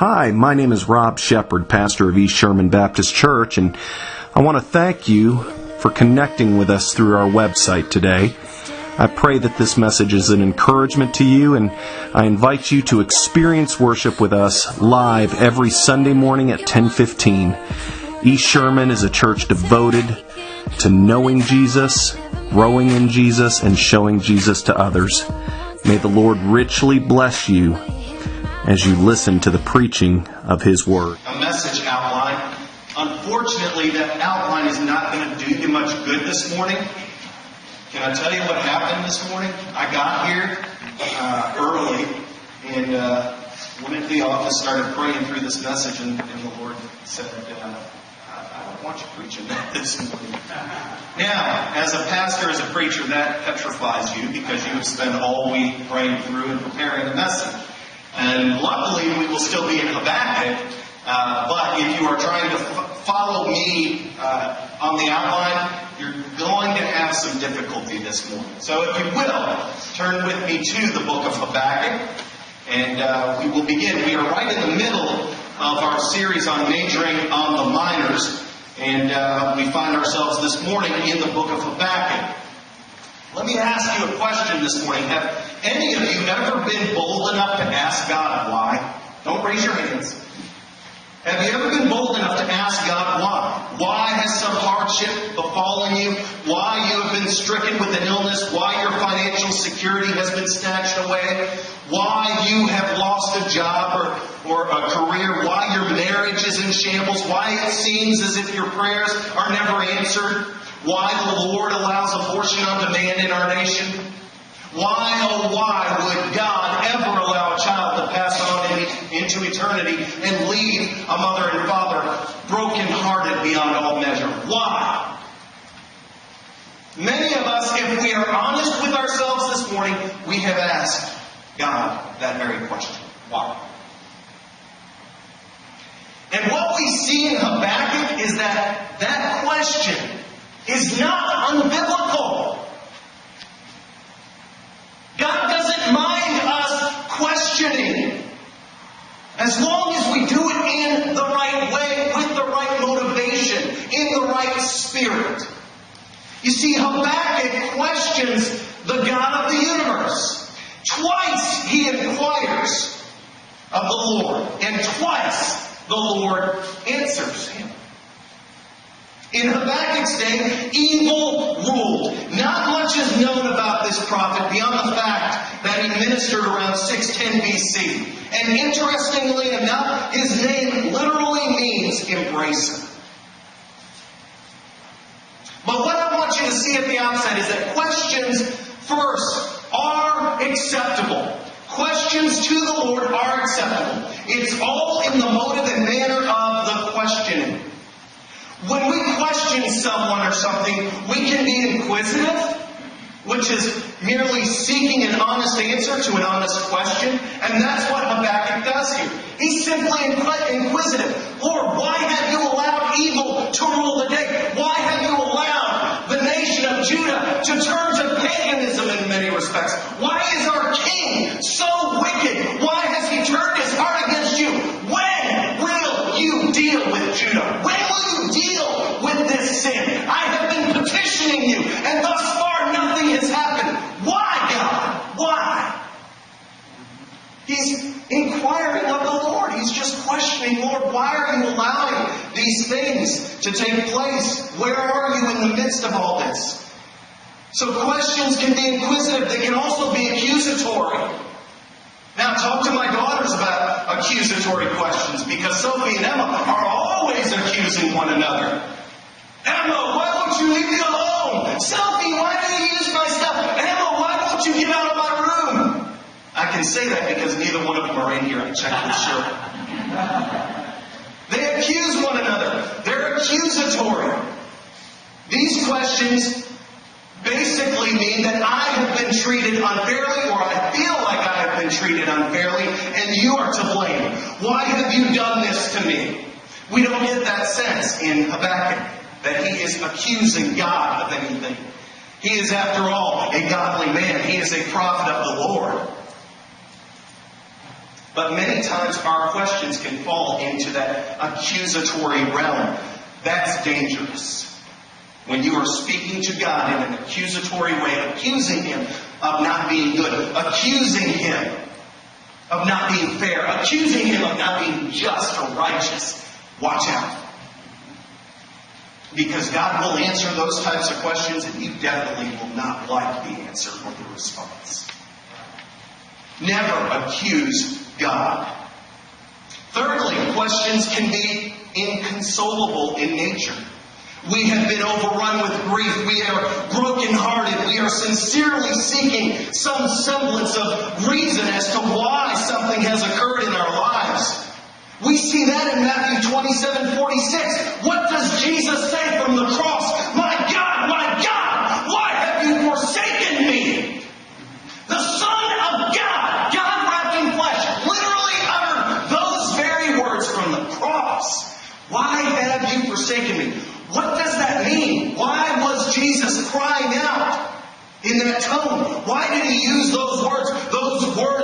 Hi, my name is Rob Shepard, pastor of East Sherman Baptist Church, and I want to thank you for connecting with us through our website today. I pray that this message is an encouragement to you, and I invite you to experience worship with us live every Sunday morning at 10:15. East Sherman is a church devoted to knowing Jesus, growing in Jesus, and showing Jesus to others. May the Lord richly bless you as you listen to the preaching of His Word. A message outline. Unfortunately, that outline is not going to do you much good this morning. Can I tell you what happened this morning? I got here early and went into the office, started praying through this message, and the Lord said, I don't want you preaching that this morning. Now, as a pastor, as a preacher, that petrifies you because you have spent all week praying through and preparing a message. And luckily, we will still be in Habakkuk, but if you are trying to follow me on the outline, you're going to have some difficulty this morning. So if you will, turn with me to the book of Habakkuk, and we will begin. We are right in the middle of our series on majoring on the minors, and we find ourselves this morning in the book of Habakkuk. Let me ask you a question this morning. Have any of you ever been bold enough to ask God why? Don't raise your hands. Have you ever been bold enough to ask God why? Why has some hardship befallen you? Why you have been stricken with an illness? Why your financial security has been snatched away? Why you have lost a job or a career? Why your marriage is in shambles? Why it seems as if your prayers are never answered? Why the Lord allows abortion on demand in our nation? Why, oh why, would God ever allow a child to pass on into eternity and leave a mother and father broken-hearted beyond all measure? Why? Many of us, if we are honest with ourselves this morning, we have asked God that very question. Why? And what we see in Habakkuk is that question is not unbiblical. God doesn't mind us questioning as long as we do it in the right way, with the right motivation, in the right spirit. You see, Habakkuk questions the God of the universe. Twice he inquires of the Lord, and twice the Lord answers him. In Habakkuk's day, evil ruled. Not much is known about this prophet beyond the fact that he ministered around 610 BC. And interestingly enough, his name literally means embracer. But what I want you to see at the outset is that questions, first, are acceptable. Questions to the Lord are acceptable. It's all in the motive and manner of the questioning. When we question someone or something, we can be inquisitive, which is merely seeking an honest answer to an honest question. And that's what Habakkuk does here. He's simply inquisitive. Lord, why have you allowed evil to rule the day? Why have you allowed the nation of Judah to turn to paganism in many respects? Why is our king so wicked? Why has he turned his heart against you? When will you deal with Judah? When will you deal with this sin? I have been petitioning you, and thus far nothing has happened. Why, God? Why? He's inquiring of the Lord. He's just questioning, Lord, why are you allowing these things to take place? Where are you in the midst of all this? So questions can be inquisitive. They can also be accusatory. Now, talk to my daughters about accusatory questions, because Sophie and Emma are always accusing one another. Emma, why won't you leave me alone? Sophie, why do you use my stuff? Emma, why won't you get out of my room? I can say that because neither one of them are in here. I checked with Shirley. They accuse one another. They're accusatory. These questions basically mean that I have been treated unfairly, or I feel like I have been treated unfairly, and you are to blame. Why have you done this to me? We don't get that sense in Habakkuk, that he is accusing God of anything. He is, after all, a godly man. He is a prophet of the Lord. But many times our questions can fall into that accusatory realm. That's dangerous. When you are speaking to God in an accusatory way, accusing Him of not being good, accusing Him of not being fair, accusing Him of not being just or righteous, watch out. Because God will answer those types of questions, and you definitely will not like the answer or the response. Never accuse God. Thirdly, questions can be inconsolable in nature. We have been overrun with grief. We are brokenhearted. We are sincerely seeking some semblance of reason as to why something has occurred in our lives. We see that in Matthew 27:46. What does Jesus say from the cross? My God, why have you forsaken me? The Son of God, God wrapped in flesh, literally uttered those very words from the cross. Why have you forsaken me? What does that mean? Why was Jesus crying out in that tone? Why did He use those words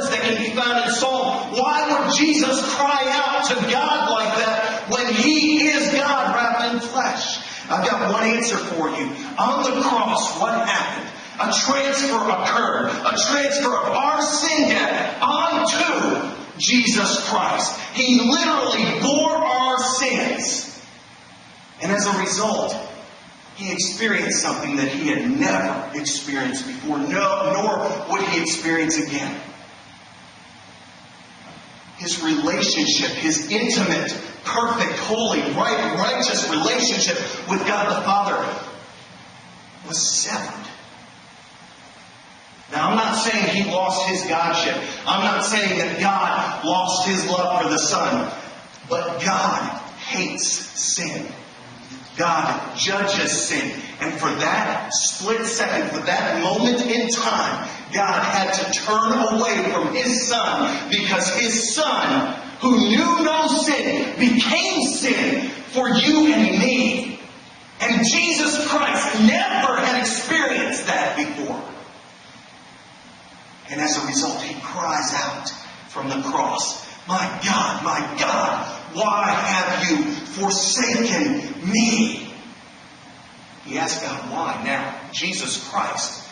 that can be found in Psalm? Why would Jesus cry out to God like that when He is God wrapped in flesh? I've got one answer for you. On the cross, what happened? A transfer occurred. A transfer of our sin debt onto Jesus Christ. He literally bore our sins. And as a result, He experienced something that He had never experienced before, nor would He experience again. His relationship, His intimate, perfect, holy, righteous relationship with God the Father was severed. Now, I'm not saying He lost His Godship. I'm not saying that God lost His love for the Son. But God hates sin. God judges sin. And for that split second, for that moment in time, God had to turn away from His Son because His Son, who knew no sin, became sin for you and me. And Jesus Christ never had experienced that before. And as a result, He cries out from the cross, my God, why have you forsaken me? He asked God why. Now, Jesus Christ,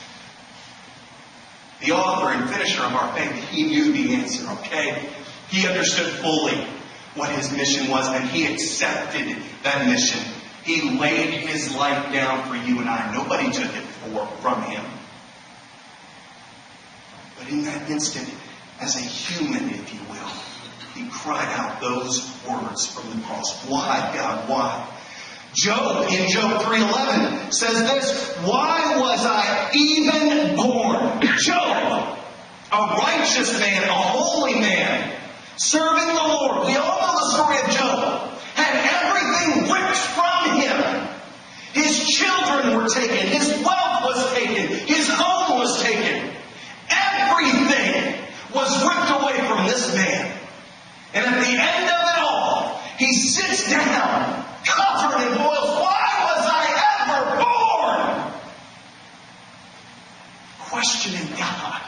the author and finisher of our faith, He knew the answer, okay? He understood fully what His mission was, and He accepted that mission. He laid His life down for you and I. Nobody took it from Him. But in that instant, as a human, if you will, He cried out those words from the cross. Why, God, why? Job, in Job 3:11, says this, why was I even born? Job, a righteous man, a holy man, serving the Lord. We all know the story of Job. Had everything ripped from him. His children were taken. His wealth was taken. His home was taken. Everything was ripped away from this man. And at the end of it all, he sits down, covered in boils. Why was I ever born? Questioning God.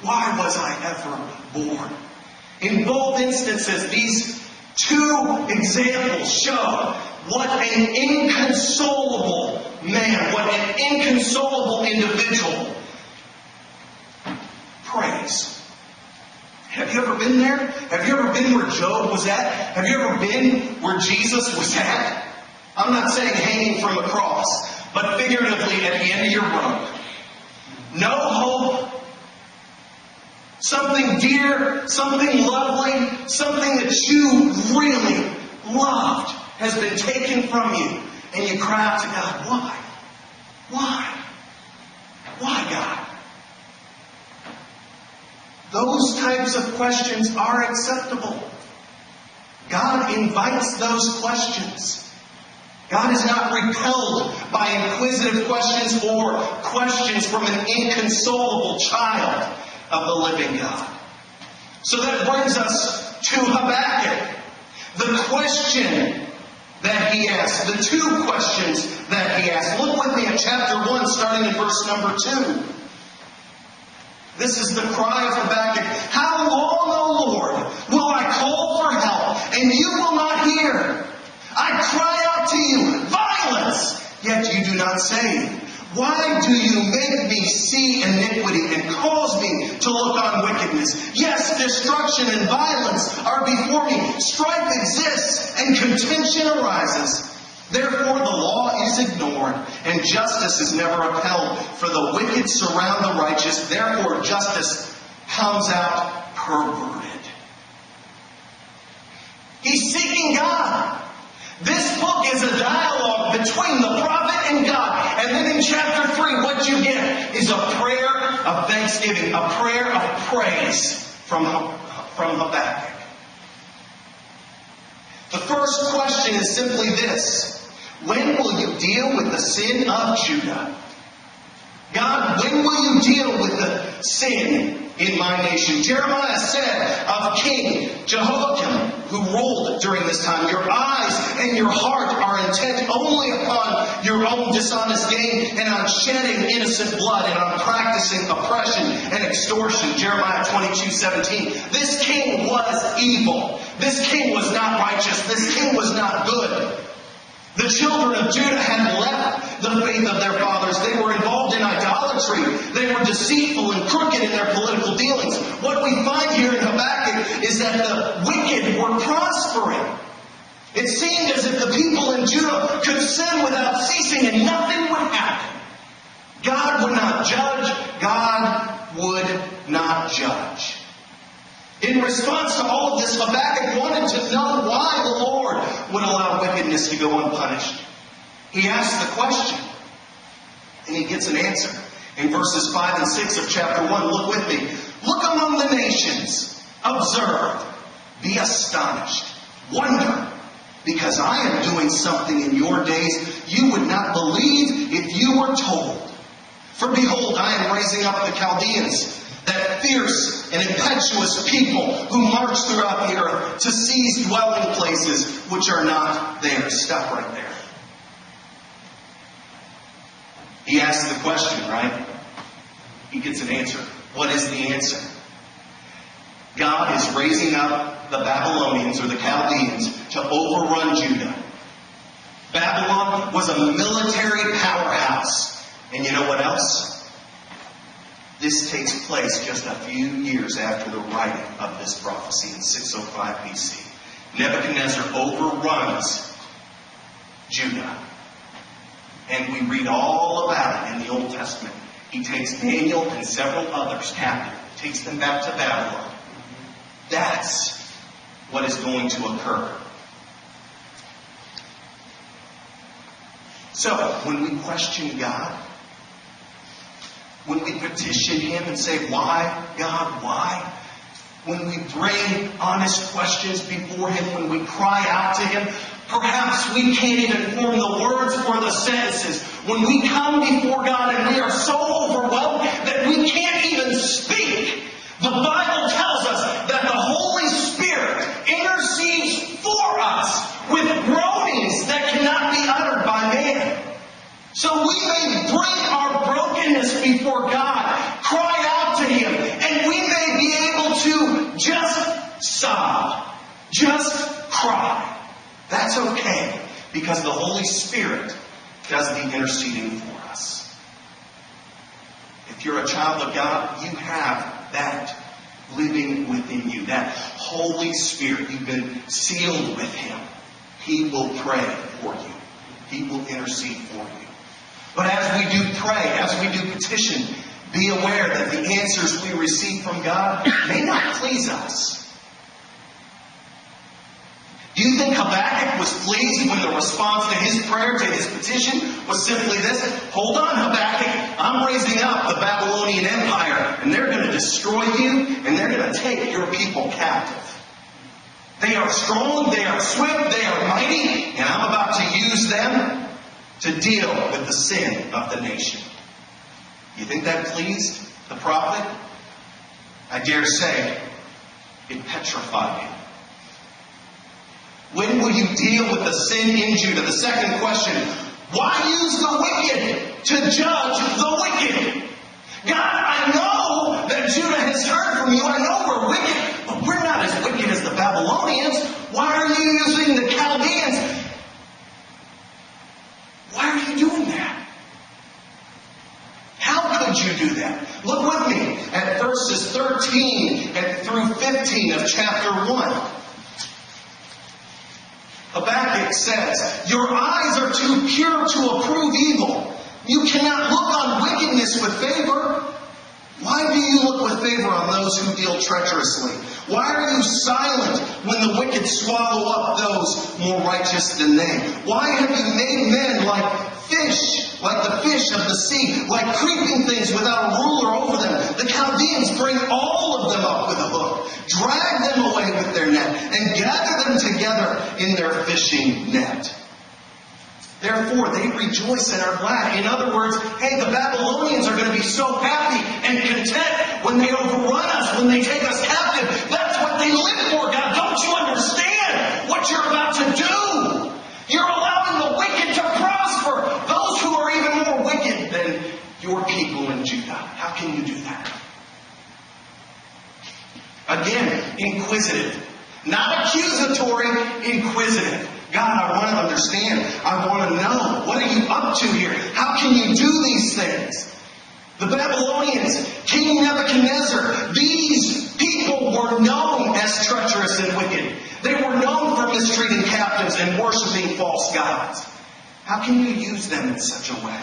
Why was I ever born? In both instances, these two examples show what an inconsolable man, what an inconsolable individual prays. Have you ever been there? Have you ever been where Job was at? Have you ever been where Jesus was at? I'm not saying hanging from a cross, but figuratively at the end of your rope. No hope. Something dear, something lovely, something that you really loved has been taken from you. And you cry out to God, why? Why? Why, God? Those types of questions are acceptable. God invites those questions. God is not repelled by inquisitive questions or questions from an inconsolable child of the living God. So that brings us to Habakkuk. The question that he asked, the two questions that he asked. Look with me at chapter 1, starting in verse number 2. This is the cry of Habakkuk. How long, O Lord, will I call for help, and you will not hear? I cry out to you, violence, yet you do not save. Why do you make me see iniquity and cause me to look on wickedness? Yes, destruction and violence are before me. Strife exists and contention arises. Therefore the law is ignored and justice is never upheld. For the wicked surround the righteous. Therefore justice comes out perverted. He's seeking God. This book is a dialogue between the prophet and God. And then in chapter 3, what you get is a prayer of thanksgiving, a prayer of praise from Habakkuk. The first question is simply this: when will you deal with the sin of Judah? God, when will you deal with the sin in my nation? Jeremiah said of King Jehoiakim, who ruled during this time, your eyes and your heart are intent only upon your own dishonest gain and on shedding innocent blood and on practicing oppression and extortion. Jeremiah 22:17. This king was evil. This king was not righteous. This king was not good. The children of Judah had left the faith of their fathers. They were involved in idolatry. They were deceitful and crooked in their political dealings. What we find here in Habakkuk is that the wicked were prospering. It seemed as if the people in Judah could sin without ceasing and nothing would happen. God would not judge. God would not judge. In response to all of this, Habakkuk wanted to know why the Lord would allow wickedness to go unpunished. He asked the question, and he gets an answer. In verses 5 and 6 of chapter 1, look with me. Look among the nations, observe, be astonished, wonder, because I am doing something in your days you would not believe if you were told. For behold, I am raising up the Chaldeans, that fierce and impetuous people who march throughout the earth to seize dwelling places which are not theirs. Stop right there. He asks the question, right? He gets an answer. What is the answer? God is raising up the Babylonians or the Chaldeans to overrun Judah. Babylon was a military powerhouse. And you know what else? This takes place just a few years after the writing of this prophecy in 605 BC. Nebuchadnezzar overruns Judah. And we read all about it in the Old Testament. He takes Daniel and several others captive, takes them back to Babylon. That's what is going to occur. So, when we question God, when we petition Him and say, why, God, why? When we bring honest questions before Him, when we cry out to Him, perhaps we can't even form the words or the sentences. When we come before God and we are so overwhelmed that we can't even speak, the Bible tells us that the Holy Spirit intercedes for us with groanings that cannot be uttered by man. So we may bring our brokenness before God, cry out to Him, and we may be able to just sob, just cry. That's okay, because the Holy Spirit does the interceding for us. If you're a child of God, you have that living within you, that Holy Spirit. You've been sealed with Him. He will pray for you. He will intercede for you. But as we do pray, as we do petition, be aware that the answers we receive from God may not please us. Do you think Habakkuk was pleased when the response to his prayer, to his petition, was simply this? Hold on, Habakkuk, I'm raising up the Babylonian Empire, and they're going to destroy you, and they're going to take your people captive. They are strong, they are swift, they are mighty, and I'm about to use them to deal with the sin of the nation. You think that pleased the prophet? I dare say it petrified him. When will you deal with the sin in Judah? The second question, why use the wicked to judge the wicked? God, I know that said, Judah has heard from you. I know we're wicked, but we're not as wicked as the Babylonians. Why are you using the Chaldeans? Why are you doing that? How could you do that? Look with me at verses 13 through 15 of chapter 1. Habakkuk says, your eyes are too pure to approve evil. You cannot look on wickedness with favor. Why do you look with favor on those who deal treacherously? Why are you silent when the wicked swallow up those more righteous than they? Why have you made men like fish, like the fish of the sea, like creeping things without a ruler over them? The Chaldeans bring all of them up with a hook, drag them away with their net, and gather them together in their fishing net. Therefore, they rejoice and are glad. In other words, hey, the Babylonians are going to be so happy and content when they overrun us, when they take us captive. That's what they live for, God. Don't you understand what you're about to do? You're allowing the wicked to prosper. Those who are even more wicked than your people in Judah. How can you do that? Again, inquisitive. Not accusatory, inquisitive. God, I want to understand. I want to know. What are you up to here? How can you do these things? The Babylonians, King Nebuchadnezzar, these people were known as treacherous and wicked. They were known for mistreating captives and worshiping false gods. How can you use them in such a way?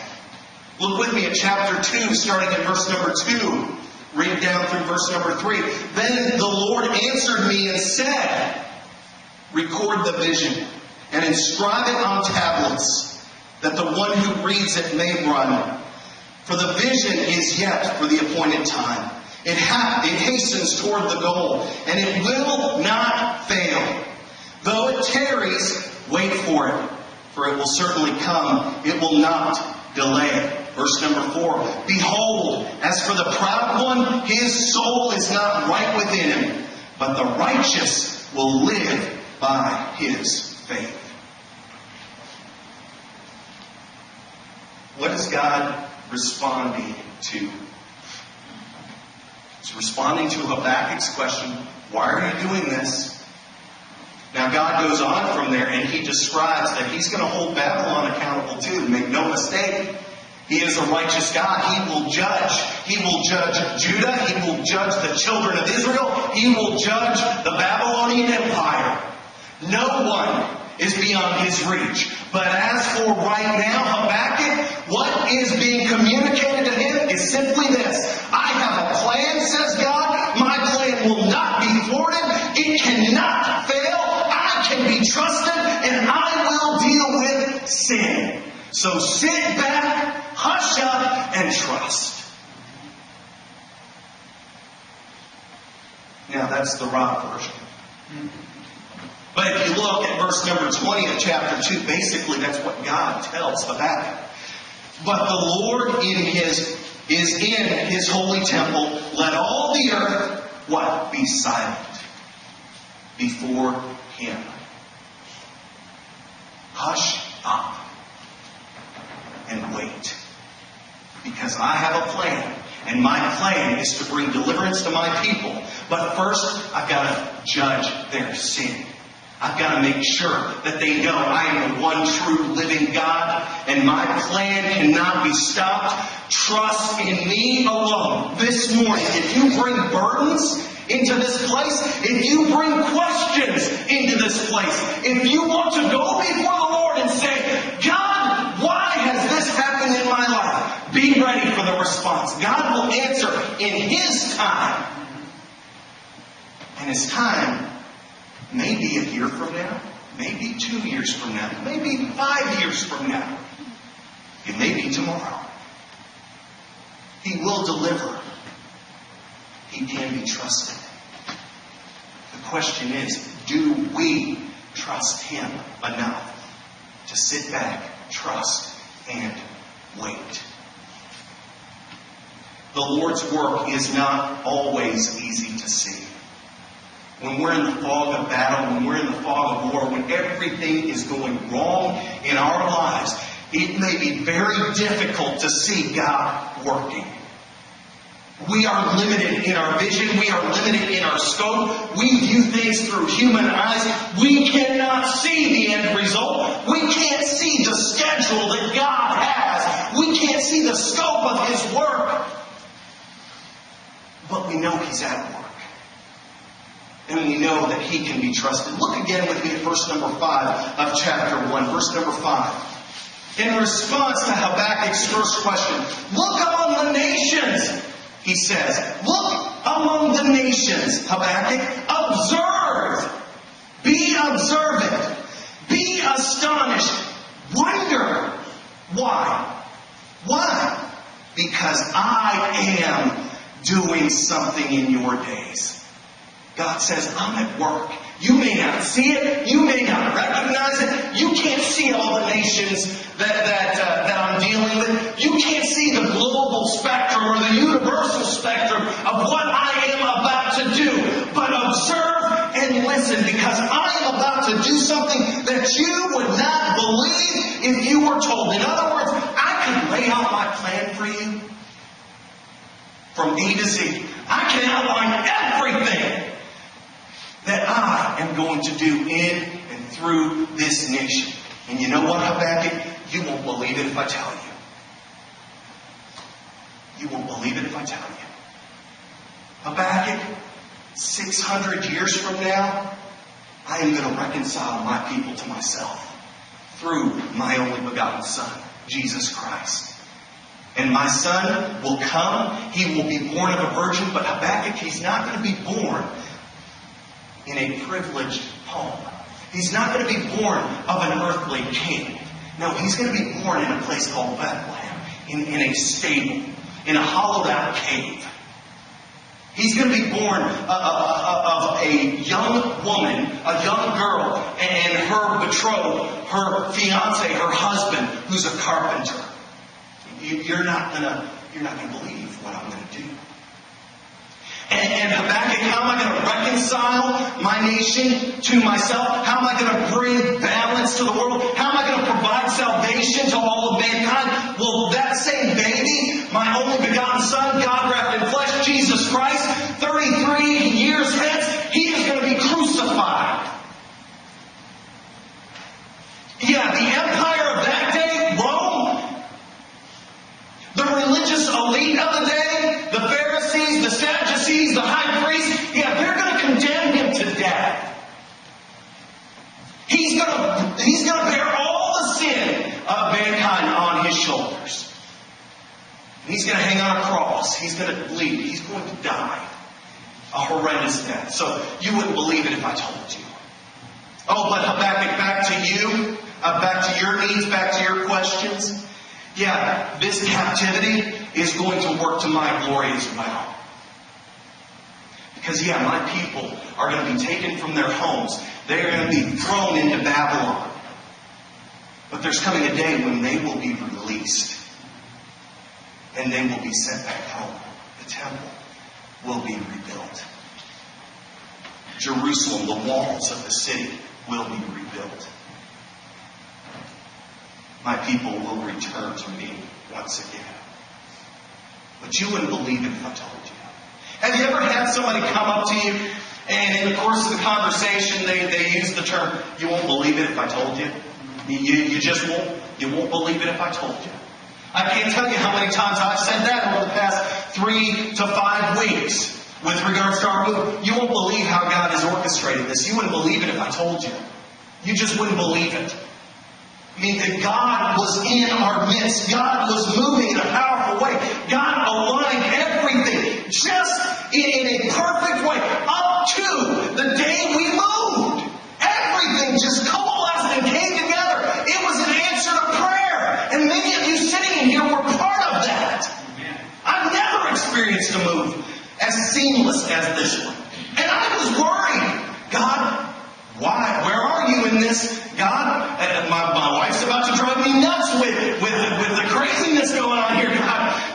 Look with me at chapter 2, starting at verse number 2. Read down through verse number 3. Then the Lord answered me and said, record the vision and inscribe it on tablets, that the one who reads it may run. For the vision is yet for the appointed time. It hastens toward the goal, and it will not fail. Though it tarries, wait for it, for it will certainly come. It will not delay. Verse number 4. Behold, as for the proud one, his soul is not right within him, but the righteous will live by his faith. What is God responding to? He's responding to Habakkuk's question, why are you doing this? Now God goes on from there and he describes that he's going to hold Babylon accountable too. Make no mistake. He is a righteous God. He will judge. He will judge Judah. He will judge the children of Israel. He will judge the Babylonian Empire. No one is beyond his reach. But as for right now, Habakkuk, what is being communicated to him is simply this. I have a plan, says God. My plan will not be thwarted. It cannot fail. I can be trusted, and I will deal with sin. So sit back, hush up, and trust. Now that's the raw version. But if you look at verse number 20 of chapter 2, basically that's what God tells Habakkuk. But the Lord is in his holy temple. Let all the earth, what? Be silent before him. Hush up and wait. Because I have a plan. And my plan is to bring deliverance to my people. But first, I've got to judge their sin. I've got to make sure that they know I am the one true living God, and my plan cannot be stopped. Trust in me alone. This morning, if you bring burdens into this place, if you bring questions into this place, if you want to go before the Lord and say, God, why has this happened in my life? Be ready for the response. God will answer in His time. And His time may be a year from now, maybe 2 years from now, maybe 5 years from now. It may be tomorrow. He will deliver. He can be trusted. The question is, do we trust Him enough to sit back, trust, and wait? The Lord's work is not always easy to see. When we're in the fog of battle, when we're in the fog of war, when everything is going wrong in our lives, it may be very difficult to see God working. We are limited in our vision. We are limited in our scope. We view things through human eyes. We cannot see the end result. We can't see the schedule that God has. We can't see the scope of His work. But we know He's at work. And we know that He can be trusted. Look again with me at verse number 5 of chapter 1. Verse number 5. In response to Habakkuk's first question, look among the nations, he says. Look among the nations, Habakkuk. Observe. Be observant. Be astonished. Wonder. Why? Why? Because I am doing something in your days. God says, I'm at work. You may not see it. You may not recognize it. You can't see all the nations that I'm dealing with. You can't see the global spectrum or the universal spectrum of what I am about to do. But observe and listen, because I am about to do something that you would not believe if you were told. In other words, I can lay out my plan for you from A to Z. I can outline everything that I am going to do in and through this nation. And you know what, Habakkuk? You won't believe it if I tell you. You won't believe it if I tell you. Habakkuk, 600 years from now, I am going to reconcile my people to myself through my only begotten Son, Jesus Christ. And my Son will come. He will be born of a virgin. But Habakkuk, he's not going to be born in a privileged home. He's not going to be born of an earthly king. No, he's going to be born in a place called Bethlehem, in a stable, in a hollowed out cave. He's going to be born of a young woman, a young girl, and her betrothed, her fiance, her husband, who's a carpenter. You're not going to believe what I'm going to do. And Habakkuk, how am I going to reconcile my nation to myself? How am I going to bring balance to the world? How am I going to provide salvation to all of mankind? Well, that same baby, my only begotten Son, God wrapped in flesh, Jesus Christ, 33 years hence, He is going to be crucified. Yeah, the empire of that day, Rome, the religious elite of the day, the Pharisees, the Sadducees, the high priests, yeah, they're going to condemn Him to death. He's going to bear all the sin of mankind on His shoulders. And He's going to hang on a cross. He's going to bleed. He's going to die a horrendous death. So you wouldn't believe it if I told you. Oh, but Habakkuk, back to you, back to your needs, back to your questions. Yeah, this captivity is going to work to my glory as well. Because, yeah, my people are going to be taken from their homes. They're going to be thrown into Babylon. But there's coming a day when they will be released. And they will be sent back home. The temple will be rebuilt. Jerusalem, the walls of the city, will be rebuilt. My people will return to me once again. But you wouldn't believe it if I told you. Have you ever had somebody come up to you and in the course of the conversation they use the term, you won't believe it if I told you? You just won't. You won't believe it if I told you. I can't tell you how many times I've said that over the past 3 to 5 weeks with regards to our move. You won't believe how God has orchestrated this. You wouldn't believe it if I told you. You just wouldn't believe it. I mean, that God was in our midst. God was moving in a powerful way. God aligned everything just in a perfect way up to the day we moved. Everything just coalesced and came together. It was an answer to prayer. And many of you sitting in here were part of that. I've never experienced a move as seamless as this one. And I was worried. God, why? Where are you in this? God, my wife's about to drive me nuts with the craziness going on here.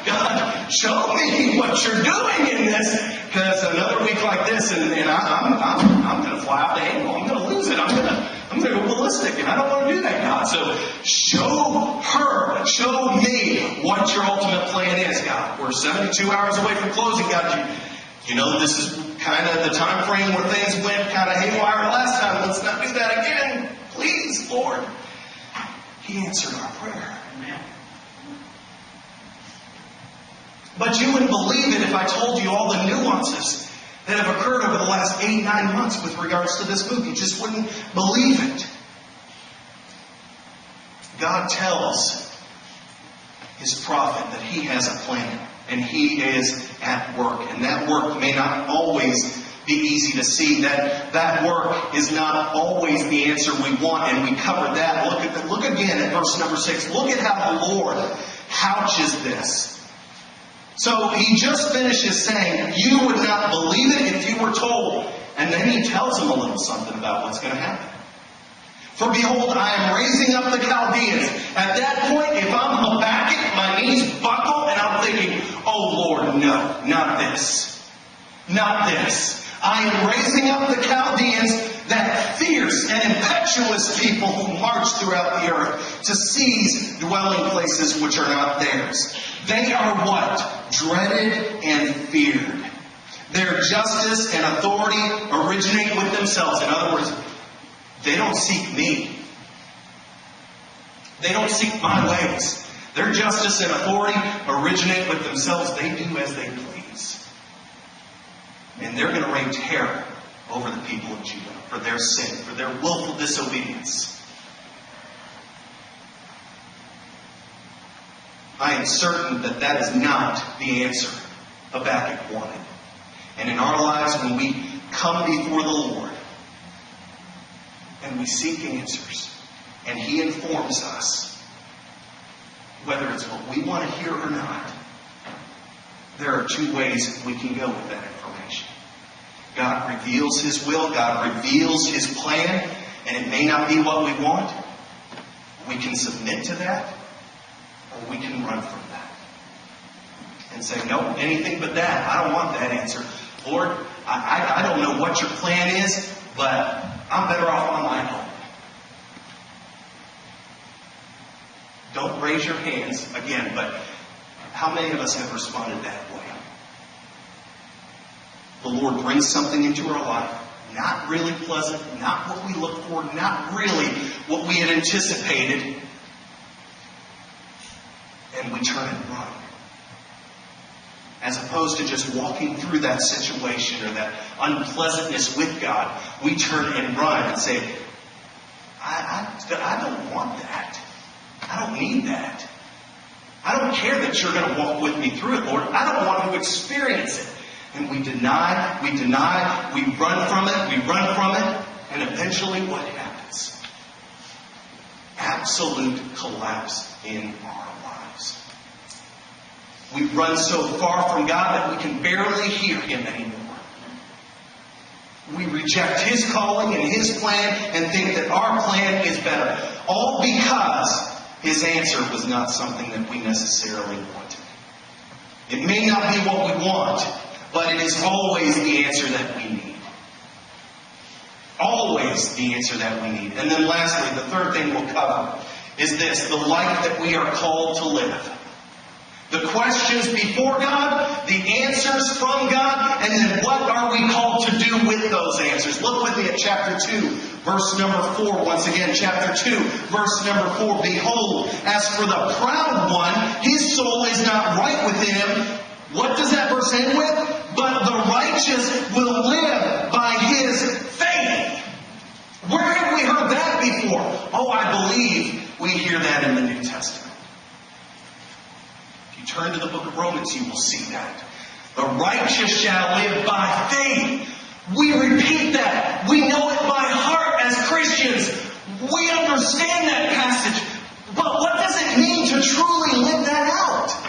God, show me what you're doing in this. Because another week like this, and I'm going to fly off the handle. I'm going to lose it. I'm going to go ballistic, and I don't want to do that, God. So show me me what your ultimate plan is, God. We're 72 hours away from closing, God. You know this is kind of the time frame where things went kind of haywire last time. Let's not do that again. Please, Lord. He answered our prayer. Amen. But you wouldn't believe it if I told you all the nuances that have occurred over the last 8-9 months with regards to this movie. You just wouldn't believe it. God tells His prophet that He has a plan and He is at work. And that work may not always be easy to see. That work is not always the answer we want, and we covered that. Look again at verse number 6. Look at how the Lord couches this. So He just finishes saying, you would not believe it if you were told. And then He tells them a little something about what's going to happen. For behold, I am raising up the Chaldeans. At that point, if I'm Habakkuk, my knees buckle, and I'm thinking, oh Lord, no, not this. Not this. I am raising up the Chaldeans, that fierce and impetuous people who march throughout the earth to seize dwelling places which are not theirs. They are what? Dreaded and feared. Their justice and authority originate with themselves. In other words, they don't seek me. They don't seek my ways. Their justice and authority originate with themselves. They do as they please. And they're going to reign terror over the people of Judah for their sin, for their willful disobedience. I am certain that that is not the answer Habakkuk wanted. And in our lives, when we come before the Lord and we seek answers, and He informs us, whether it's what we want to hear or not, there are two ways we can go with that information. God reveals His will, God reveals His plan, and it may not be what we want. We can submit to that, or we can run from that. And say, no, anything but that. I don't want that answer. Lord, I don't know what your plan is, but I'm better off on my own. Don't raise your hands again, but how many of us have responded that way? The Lord brings something into our life, not really pleasant, not what we look for, not really what we had anticipated, and we turn and run. As opposed to just walking through that situation or that unpleasantness with God, we turn and run and say, I don't want that. I don't need that. I don't care that you're going to walk with me through it, Lord. I don't want to experience it. And we deny, we run from it, and eventually what happens? Absolute collapse in our lives. We run so far from God that we can barely hear Him anymore. We reject His calling and His plan and think that our plan is better. All because His answer was not something that we necessarily wanted. It may not be what we want, but it is always the answer that we need. Always the answer that we need. And then lastly, the third thing we'll cover is this: the life that we are called to live. The questions before God, the answers from God, and then what are we called to do with those answers? Look with me at chapter 2, verse number 4. Once again, chapter 2, verse number 4. Behold, as for the proud one, his soul is not right within him. What does that verse end with? But the righteous will live by his faith. Where have we heard that before? Oh, I believe we hear that in the New Testament. If you turn to the book of Romans, you will see that. The righteous shall live by faith. We repeat that. We know it by heart as Christians. We understand that passage. But what does it mean to truly live that out?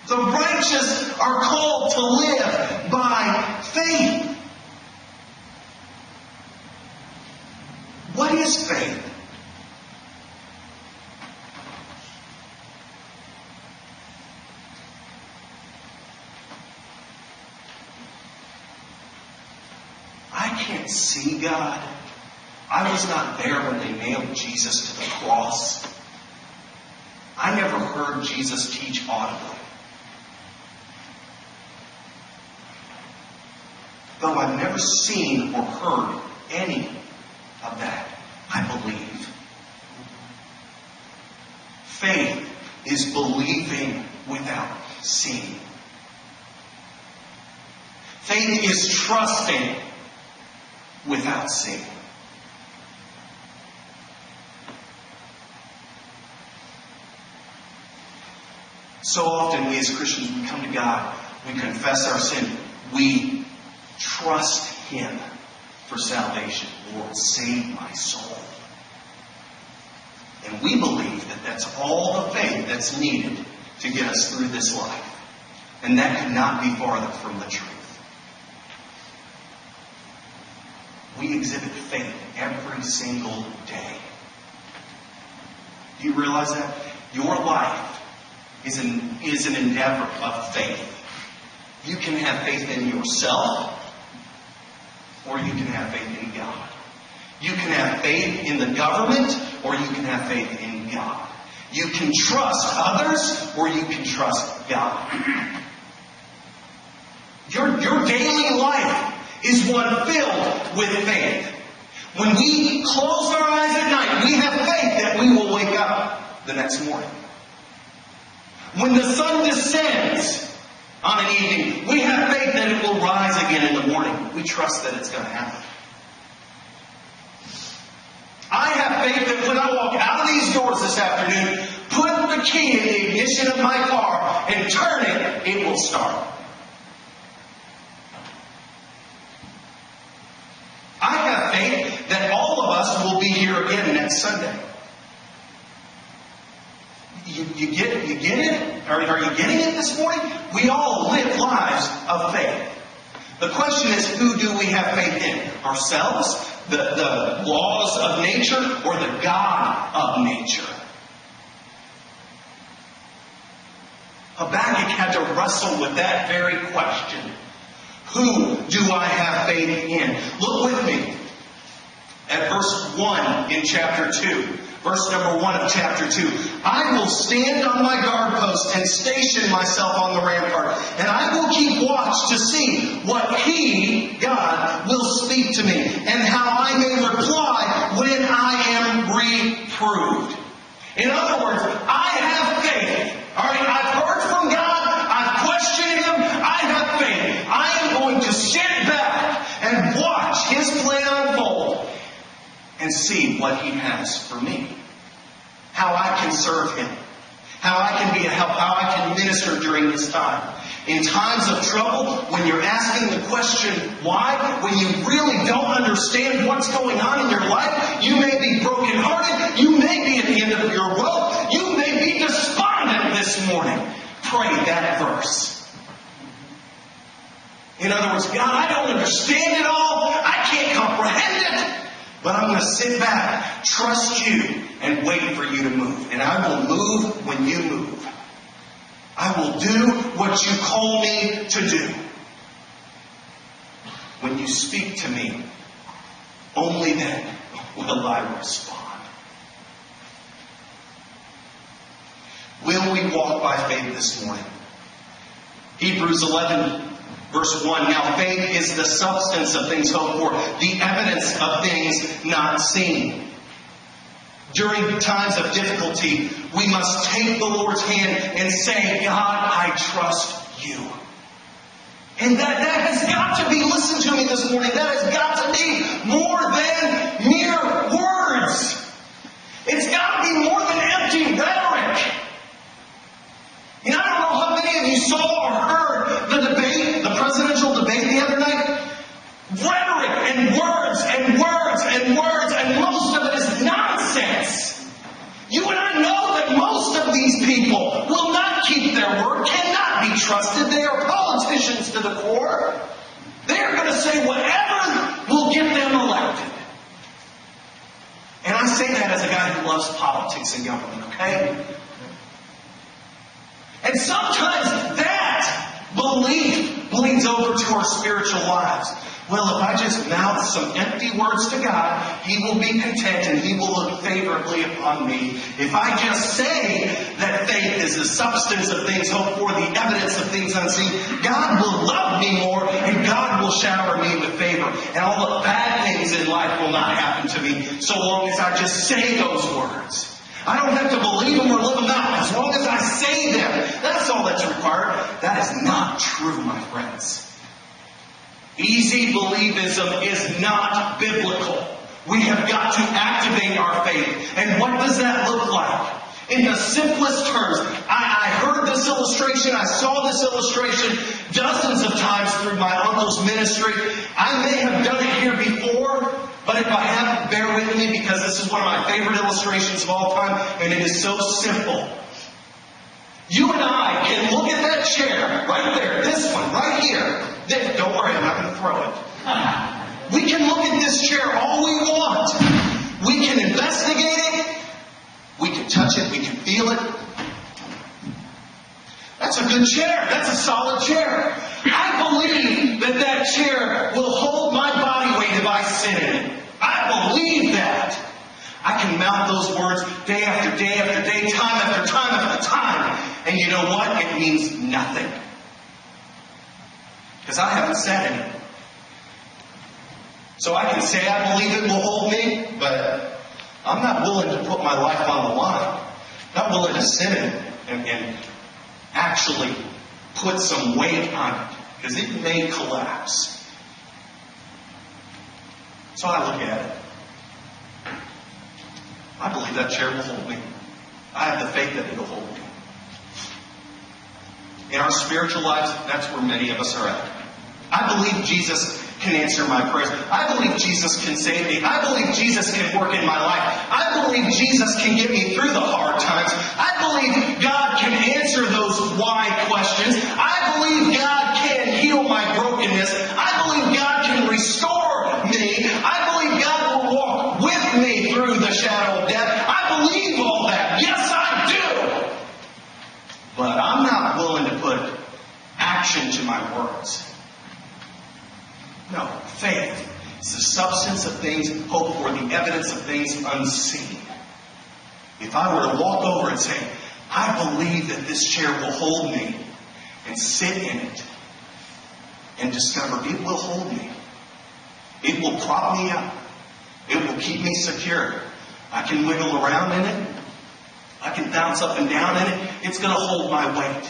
The righteous are called to live by faith. What is faith? I can't see God. I was not there when they nailed Jesus to the cross. I never heard Jesus teach audibly. Though I've never seen or heard any of that, I believe. Faith is believing without seeing. Faith is trusting without seeing. So often we as Christians, we come to God, we confess our sin, we trust Him for salvation. Lord, save my soul. And we believe that that's all the faith that's needed to get us through this life. And that could not be farther from the truth. We exhibit faith every single day. Do you realize that? Your life is an endeavor of faith. You can have faith in yourself, or you can have faith in God. You can have faith in the government, or you can have faith in God. You can trust others, or you can trust God. Your daily life is one filled with faith. When we close our eyes at night, we have faith that we will wake up the next morning. When the sun descends on an evening, we have faith that it will rise again in the morning. We trust that it's going to happen. I have faith that when I walk out of these doors this afternoon, put the key in the ignition of my car and turn it, it will start. I have faith that all of us will be here again next Sunday. You get it? Are you getting it this morning? We all live lives of faith. The question is, who do we have faith in? Ourselves? The laws of nature? Or the God of nature? Habakkuk had to wrestle with that very question. Who do I have faith in? Look with me at verse 1 in chapter 2. Verse number 1 of chapter 2. I will stand on my guard post and station myself on the rampart, and I will keep watch to see what He, God, will speak to me, and how I may reply when I am reproved. In other words, I have faith. All right, I've heard from God. I've questioned Him. I have faith. I am going to sit back and watch His plan unfold and see what He has for me. How I can serve Him. How I can be a help. How I can minister during this time. In times of trouble, when you're asking the question, why? When you really don't understand what's going on in your life, you may be brokenhearted. You may be at the end of your rope. You may be despondent this morning. Pray that verse. In other words, God, I don't understand it all. I can't comprehend it. But I'm going to sit back, trust You, and wait for You to move. And I will move when You move. I will do what You call me to do. When You speak to me, only then will I respond. Will we walk by faith this morning? Hebrews 11 Verse 1, now faith is the substance of things hoped for, the evidence of things not seen. During times of difficulty, we must take the Lord's hand and say, God, I trust You. And that has got to be, listen to me this morning, that has got to be more than mere words. It's got to be more than empty rhetoric. You know, I don't know how many of you saw or heard the debate, the presidential debate the other night. Rhetoric and words and words and words, and most of it is nonsense. You and I know that most of these people will not keep their word, cannot be trusted. They are politicians to the core. They are going to say whatever will get them elected. And I say that as a guy who loves politics and government, okay? And sometimes that belief bleeds over to our spiritual lives. Well, if I just mouth some empty words to God, He will be content and He will look favorably upon me. If I just say that faith is the substance of things hoped for, the evidence of things unseen, God will love me more and God will shower me with favor. And all the bad things in life will not happen to me so long as I just say those words. I don't have to believe them or live them out. As long as I say them, that's all that's required. That is not true, my friends. Easy believism is not biblical. We have got to activate our faith. And what does that look like? In the simplest terms, I heard this illustration, I saw this illustration dozens of times through my uncle's ministry. I may have done it here before, but if I haven't, bear with me because this is one of my favorite illustrations of all time, and it is so simple. You and I can look at that chair right there, this one, right here. Don't worry, I'm not going to throw it. We can look at this chair all we want. We can investigate it. We can touch it. We can feel it. That's a good chair. That's a solid chair. I believe that that chair will hold my body weight if I sit in it. I believe that. I can mouth those words day after day after day, time after time after time. And you know what? It means nothing. Because I haven't said it. So I can say I believe it will hold me, but I'm not willing to put my life on the line. Not willing to sit in it and actually put some weight on it. Because it may collapse. So I look at it. I believe that chair will hold me. I have the faith that it will hold me. In our spiritual lives, that's where many of us are at. I believe Jesus can answer my prayers. I believe Jesus can save me. I believe Jesus can work in my life. I believe Jesus can get me through the hard times. I believe God can answer those why questions. I believe God can heal my brokenness. I believe God can restore me. I believe God will walk with me through the shadow of death. I believe all that. Yes, I do. But I'm not willing to put action to my words. No, faith is the substance of things hoped for, the evidence of things unseen. If I were to walk over and say, I believe that this chair will hold me, and sit in it, and discover it will hold me. It will prop me up. It will keep me secure. I can wiggle around in it. I can bounce up and down in it. It's going to hold my weight.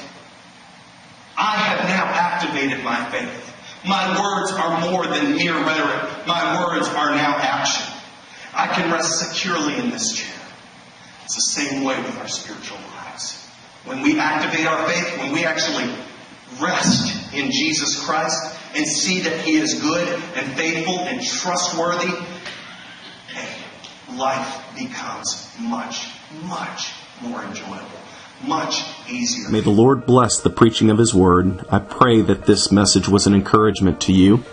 I have now activated my faith. My words are more than mere rhetoric. My words are now action. I can rest securely in this chair. It's the same way with our spiritual lives. When we activate our faith, when we actually rest in Jesus Christ and see that He is good and faithful and trustworthy, life becomes much, much more enjoyable. Much easier. May the Lord bless the preaching of His Word. I pray that this message was an encouragement to you.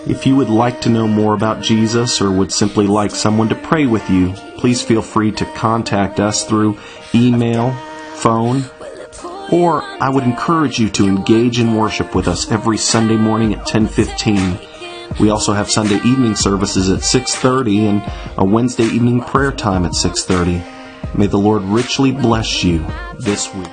If you would like to know more about Jesus or would simply like someone to pray with you, please feel free to contact us through email, phone, or I would encourage you to engage in worship with us every Sunday morning at 10:15. We also have Sunday evening services at 6:30 and a Wednesday evening prayer time at 6:30. May the Lord richly bless you this week.